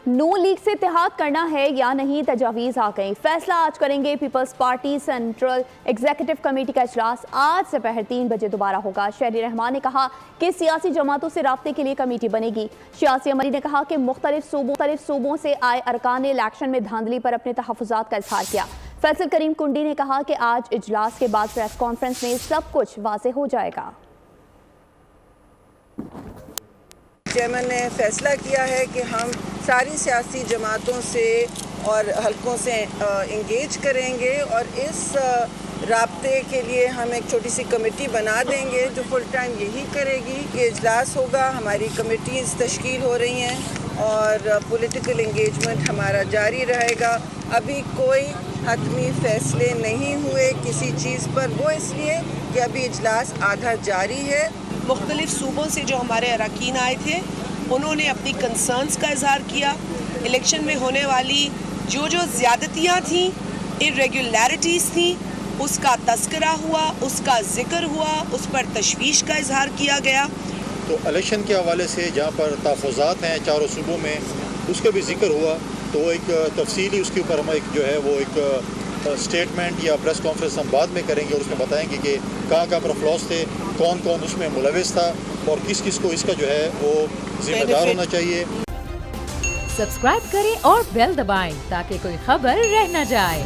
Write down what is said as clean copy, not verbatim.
نون league سے اتحاد کرنا ہے یا نہیں، تجاویز آ گئیں۔ فیصلہ آج کریں گے Peoples Party central executive committee کا اجلاس آج سپہر 3 بجے دوبارہ ہوگا۔ شہری رحمان نے کہا کہ سیاسی جماعتوں سے رابطے کے لیے کمیٹی بنے گی۔ سیاسی عملی نے کہا کہ مختلف صوبوں سے آئے ارکان نے الیکشن میں دھاندلی پر اپنے تحفظات کا اظہار کیا۔ فیصل کریم کنڈی نے کہا کہ آج اجلاس کے بعد پریس کانفرنس میں سب کچھ واضح ہو جائے گا۔ چیئرمین نے فیصلہ کیا ہے کہ ہم ساری سیاسی جماعتوں سے اور حلقوں سے انگیج کریں گے اور اس رابطے کے لیے ہم ایک چھوٹی سی کمیٹی بنا دیں گے جو فل ٹائم یہی کرے گی۔ یہ اجلاس ہوگا، ہماری کمیٹیز تشکیل ہو رہی ہیں اور پولیٹیکل انگیجمنٹ ہمارا جاری رہے گا۔ ابھی کوئی حتمی فیصلے نہیں ہوئے کسی چیز پر، وہ اس لیے کہ ابھی اجلاس آدھا جاری ہے۔ مختلف صوبوں سے جو ہمارے اراکین آئے تھے انہوں نے اپنی کنسرنز کا اظہار کیا۔ الیکشن میں ہونے والی جو زیادتیاں تھیں، irregularities تھیں، اس کا تذکرہ ہوا، اس کا ذکر ہوا، اس پر تشویش کا اظہار کیا گیا۔ تو الیکشن کے حوالے سے جہاں پر تحفظات ہیں چاروں صوبوں میں، اس کا بھی ذکر ہوا، تو ایک تفصیلی اس کے اوپر ہم ایک اسٹیٹمنٹ یا پریس کانفرنس ہم بعد میں کریں گے اور اس میں بتائیں گے کہ کہاں کہاں پر فلاس تھے، کون کون اس میں ملوث تھا اور کس کس کو اس کا وہ ذمہ دار ہونا چاہیے۔ سبسکرائب کریں اور بیل دبائیں تاکہ کوئی خبر رہ نہ جائے۔